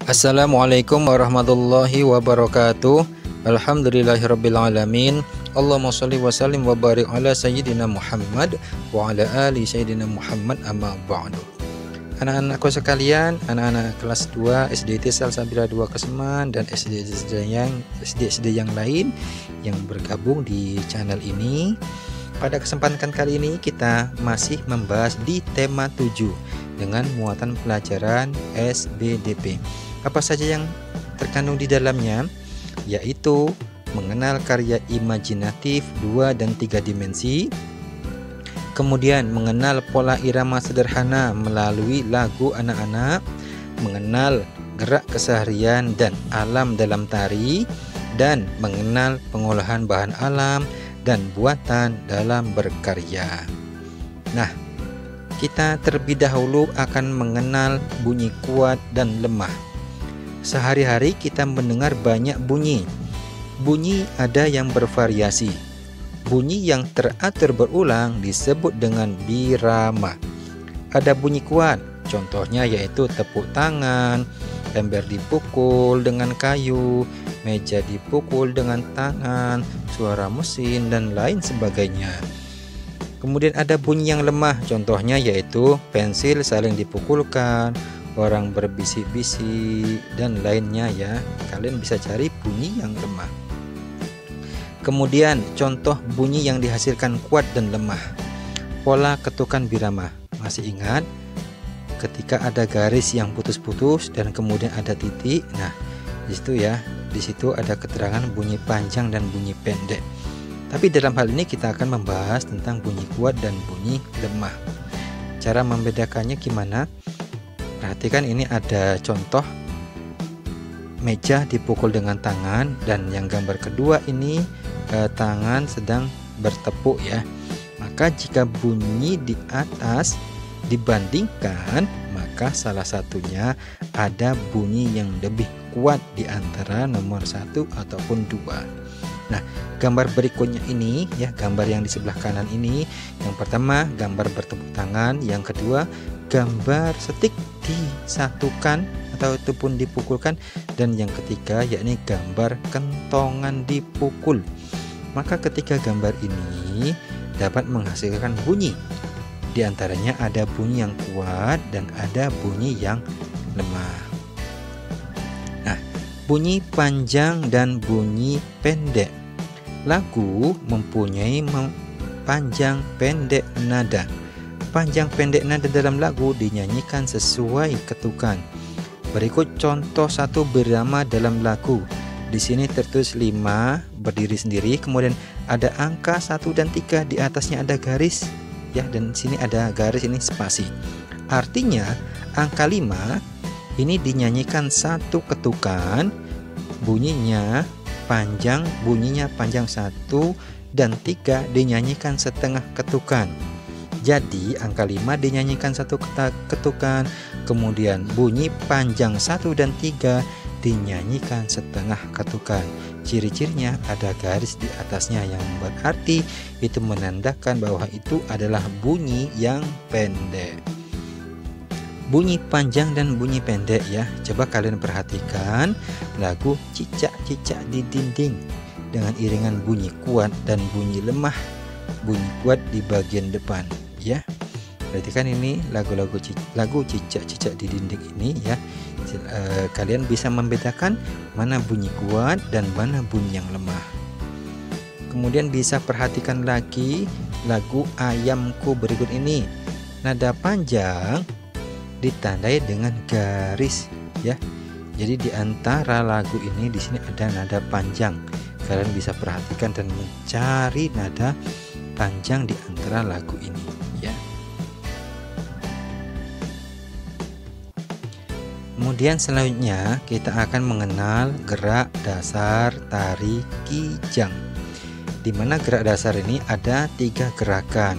Assalamualaikum warahmatullahi wabarakatuh. Alhamdulillahirrabbilalamin. Allahumma sholli wa sallim wa barik ala sayyidina Muhammad wa ala ali sayyidina Muhammad, amma ba'du. Anak-anakku sekalian, anak-anak kelas 2 SDT Salsabila 2 Keseman dan SD yang lain yang bergabung di channel ini. Pada kesempatan kali ini kita masih membahas di tema 7 dengan muatan pelajaran SBDP. Apa saja yang terkandung di dalamnya? Yaitu mengenal karya imajinatif 2 dan 3 dimensi, kemudian mengenal pola irama sederhana melalui lagu anak-anak, mengenal gerak keseharian dan alam dalam tari, dan mengenal pengolahan bahan alam dan buatan dalam berkarya. Nah, kita terlebih dahulu akan mengenal bunyi kuat dan lemah. Sehari-hari kita mendengar banyak bunyi. Bunyi ada yang bervariasi. Bunyi yang teratur berulang disebut dengan birama. Ada bunyi kuat, contohnya yaitu tepuk tangan, ember dipukul dengan kayu, meja dipukul dengan tangan, suara mesin, dan lain sebagainya. Kemudian ada bunyi yang lemah, contohnya yaitu pensil saling dipukulkan, orang berbisik-bisik, dan lainnya ya. Kalian bisa cari bunyi yang lemah. Kemudian contoh bunyi yang dihasilkan kuat dan lemah. Pola ketukan birama. Masih ingat ketika ada garis yang putus-putus dan kemudian ada titik. Nah, di situ ya, di situ ada keterangan bunyi panjang dan bunyi pendek. Tapi dalam hal ini kita akan membahas tentang bunyi kuat dan bunyi lemah. Cara membedakannya gimana? Perhatikan, ini ada contoh meja dipukul dengan tangan, dan yang gambar kedua ini tangan sedang bertepuk ya. Maka jika bunyi di atas dibandingkan, maka salah satunya ada bunyi yang lebih kuat di antara nomor 1 ataupun 2. Nah, gambar berikutnya ini ya, gambar yang di sebelah kanan ini, yang pertama gambar bertepuk tangan, yang kedua gambar setik disatukan ataupun dipukulkan, dan yang ketiga yakni gambar kentongan dipukul. Maka ketiga gambar ini dapat menghasilkan bunyi. Di antaranya ada bunyi yang kuat dan ada bunyi yang lemah. Nah, bunyi panjang dan bunyi pendek. Lagu mempunyai panjang pendek nada. Panjang pendek nada dalam lagu dinyanyikan sesuai ketukan. Berikut contoh satu birama dalam lagu. Di sini tertulis 5 berdiri sendiri, kemudian ada angka 1 dan 3, di atasnya ada garis ya, dan di sini ada garis, ini spasi. Artinya angka 5 ini dinyanyikan satu ketukan, bunyinya panjang 1, dan 3 dinyanyikan setengah ketukan. Jadi angka 5 dinyanyikan satu ketukan, kemudian bunyi panjang 1 dan 3 dinyanyikan setengah ketukan. Ciri-cirinya ada garis di atasnya yang berarti itu menandakan bahwa itu adalah bunyi yang pendek. Bunyi panjang dan bunyi pendek ya. Coba kalian perhatikan lagu cicak-cicak di dinding dengan iringan bunyi kuat dan bunyi lemah. Bunyi kuat di bagian depan ya. Perhatikan ini lagu cicak-cicak di dinding ini ya. Kalian bisa membedakan mana bunyi kuat dan mana bunyi yang lemah. Kemudian bisa perhatikan lagi lagu ayamku berikut ini. Nada panjang ditandai dengan garis ya. Jadi di antara lagu ini di sini ada nada panjang. Kalian bisa perhatikan dan mencari nada panjang di antara lagu ini ya. Kemudian selanjutnya kita akan mengenal gerak dasar tari kijang. Di mana gerak dasar ini ada 3 gerakan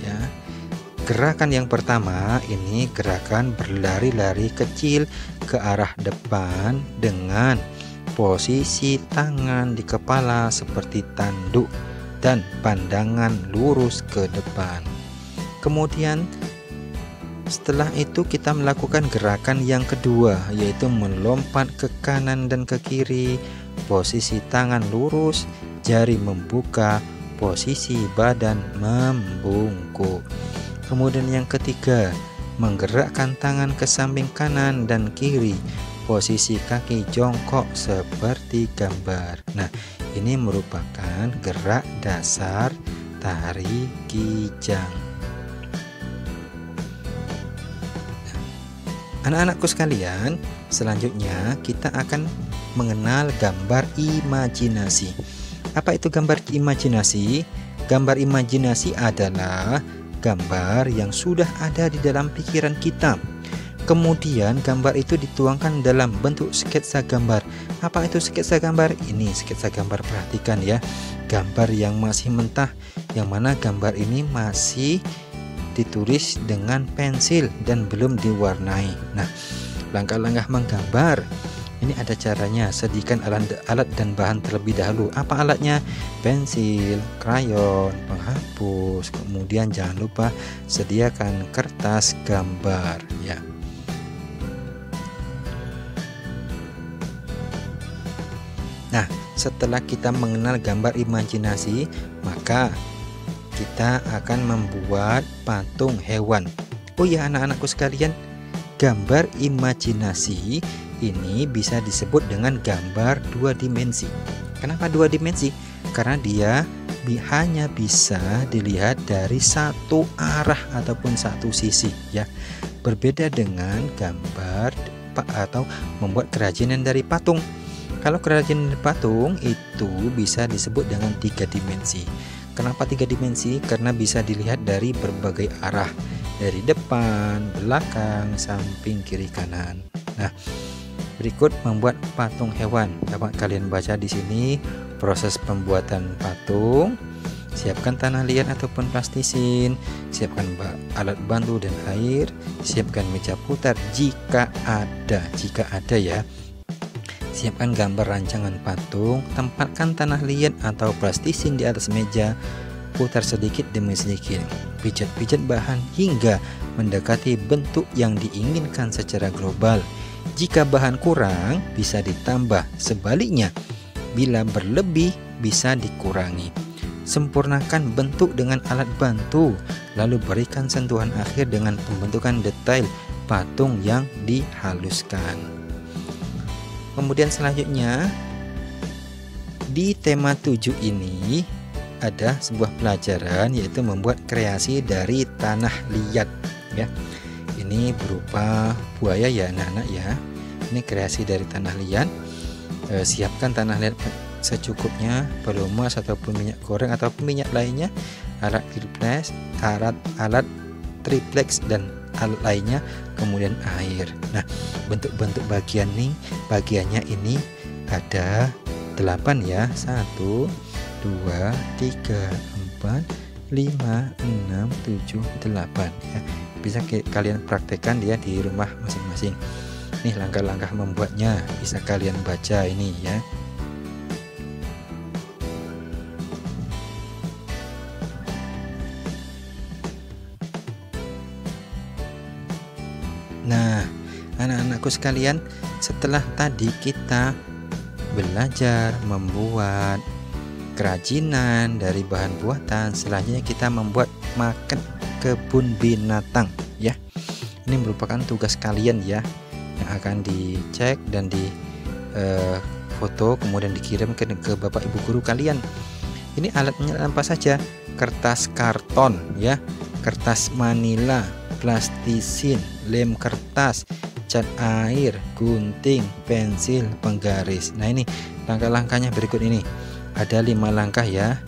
ya. Gerakan yang pertama ini gerakan berlari-lari kecil ke arah depan dengan posisi tangan di kepala seperti tanduk dan pandangan lurus ke depan. Kemudian setelah itu kita melakukan gerakan yang kedua, yaitu melompat ke kanan dan ke kiri, posisi tangan lurus, jari membuka, posisi badan membungkuk. Kemudian yang ketiga, menggerakkan tangan ke samping kanan dan kiri, posisi kaki jongkok seperti gambar. Nah, ini merupakan gerak dasar tari kijang. Anak-anakku sekalian, selanjutnya kita akan mengenal gambar imajinasi. Apa itu gambar imajinasi? Gambar imajinasi adalah gambar yang sudah ada di dalam pikiran kita. Kemudian gambar itu dituangkan dalam bentuk sketsa gambar. Apa itu sketsa gambar? Ini sketsa gambar, perhatikan ya. Gambar yang masih mentah, yang mana gambar ini masih ditulis dengan pensil dan belum diwarnai. Nah, langkah-langkah menggambar ini ada caranya. Sediakan alat dan bahan terlebih dahulu. Apa alatnya? Pensil, krayon, penghapus, kemudian jangan lupa sediakan kertas gambar ya. Nah, setelah kita mengenal gambar imajinasi, maka kita akan membuat patung hewan. Oh ya anak-anakku sekalian, gambar imajinasi ini bisa disebut dengan gambar dua dimensi. Kenapa dua dimensi? Karena dia hanya bisa dilihat dari satu arah ataupun satu sisi ya. Berbeda dengan gambar atau membuat kerajinan dari patung. Kalau kerajinan dari patung itu bisa disebut dengan tiga dimensi. Kenapa tiga dimensi? Karena bisa dilihat dari berbagai arah, dari depan, belakang, samping, kiri, kanan. Nah, berikut membuat patung hewan. Dapat kalian baca di sini proses pembuatan patung. Siapkan tanah liat ataupun plastisin, siapkan alat bantu dan air, siapkan meja putar jika ada ya. Siapkan gambar rancangan patung, tempatkan tanah liat atau plastisin di atas meja, putar sedikit demi sedikit, pijat-pijat bahan hingga mendekati bentuk yang diinginkan secara global. Jika bahan kurang, bisa ditambah. Sebaliknya, bila berlebih, bisa dikurangi. Sempurnakan bentuk dengan alat bantu, lalu berikan sentuhan akhir dengan pembentukan detail patung yang dihaluskan. Kemudian selanjutnya di tema 7 ini ada sebuah pelajaran, yaitu membuat kreasi dari tanah liat ya. Ini berupa buaya ya anak-anak ya. Ini kreasi dari tanah liat. Siapkan tanah liat secukupnya, pelumas ataupun minyak goreng ataupun minyak lainnya, alat triplex dan alat lainnya, kemudian air. Nah, bentuk-bentuk bagiannya ini ada 8 ya. 1 2 3 4 5 6 7 8 ya. Bisa kalian praktekkan dia di rumah masing-masing. Nih langkah-langkah membuatnya bisa kalian baca ini ya. Nah, anak-anakku sekalian, setelah tadi kita belajar membuat kerajinan dari bahan buatan, selanjutnya kita membuat maket kebun binatang ya. Ini merupakan tugas kalian ya, yang akan dicek dan di foto kemudian dikirim ke bapak ibu guru kalian. Ini alatnya apa saja? Kertas karton ya, kertas manila, plastisin, lem kertas, cat air, gunting, pensil, penggaris. Nah ini langkah-langkahnya berikut ini. Ada 5 langkah ya.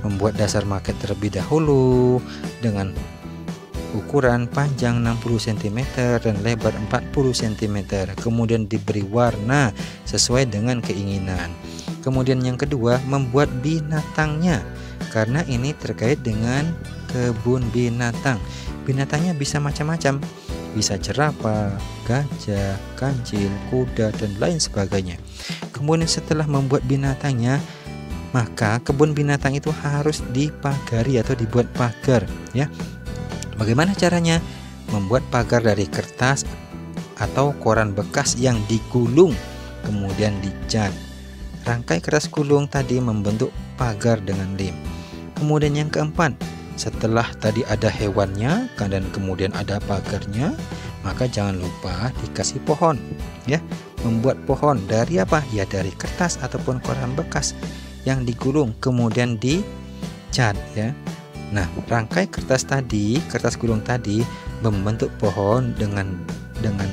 Membuat dasar maket terlebih dahulu dengan ukuran panjang 60 cm dan lebar 40 cm. Kemudian diberi warna sesuai dengan keinginan. Kemudian yang kedua, membuat binatangnya, karena ini terkait dengan kebun binatang. Binatangnya bisa macam-macam, bisa jerapah, gajah, kancil, kuda, dan lain sebagainya. Kemudian setelah membuat binatangnya, maka kebun binatang itu harus dipagari atau dibuat pagar ya. Bagaimana caranya? membuat pagar dari kertas atau koran bekas yang digulung kemudian dicat. Rangkai kertas gulung tadi membentuk pagar dengan lem. Kemudian yang keempat, setelah tadi ada hewannya dan kemudian ada pagarnya, maka jangan lupa dikasih pohon ya. Membuat pohon dari apa? Ya dari kertas ataupun koran bekas yang digulung kemudian dicat ya. Nah, rangkai kertas gulung tadi membentuk pohon dengan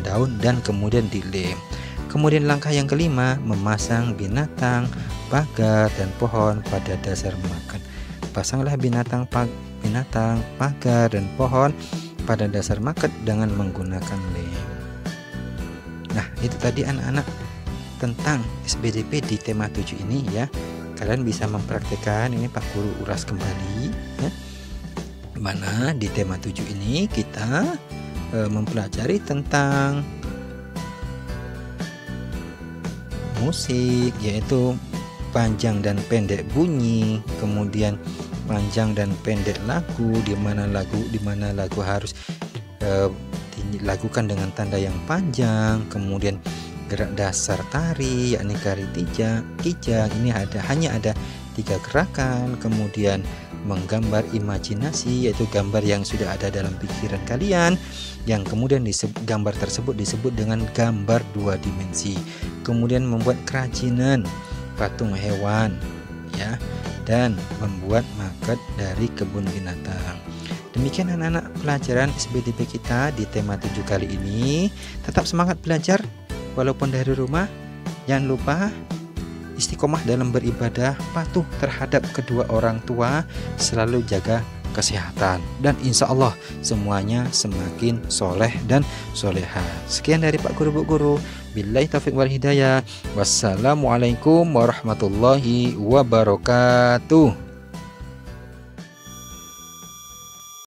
daun dan kemudian dilem. Kemudian langkah yang kelima, memasang binatang, pagar dan pohon pada dasar makan. Pasanglah binatang, pagar dan pohon pada dasar makan dengan menggunakan lem. Nah, itu tadi anak-anak tentang SBDP di tema 7 ini ya. Kalian bisa mempraktikkan, ini Pak Guru ulas kembali ya. Mana di tema 7 ini kita mempelajari tentang musik, yaitu panjang dan pendek bunyi, kemudian panjang dan pendek lagu, di mana lagu harus dilakukan dengan tanda yang panjang, kemudian gerak dasar tari yakni kari kijang ini hanya ada 3 gerakan, kemudian menggambar imajinasi yaitu gambar yang sudah ada dalam pikiran kalian, yang kemudian gambar tersebut disebut dengan gambar 2 dimensi. Kemudian membuat kerajinan patung hewan ya, dan membuat maket dari kebun binatang. Demikian anak-anak pelajaran SBDP kita di tema 7 kali ini. Tetap semangat belajar walaupun dari rumah. Jangan lupa istiqomah dalam beribadah, patuh terhadap kedua orang tua, selalu jaga kesehatan, dan insya Allah semuanya semakin soleh dan soleha. Sekian dari Pak Guru Bu Guru. Billahi taufiq wal hidayah. Wassalamualaikum warahmatullahi wabarakatuh.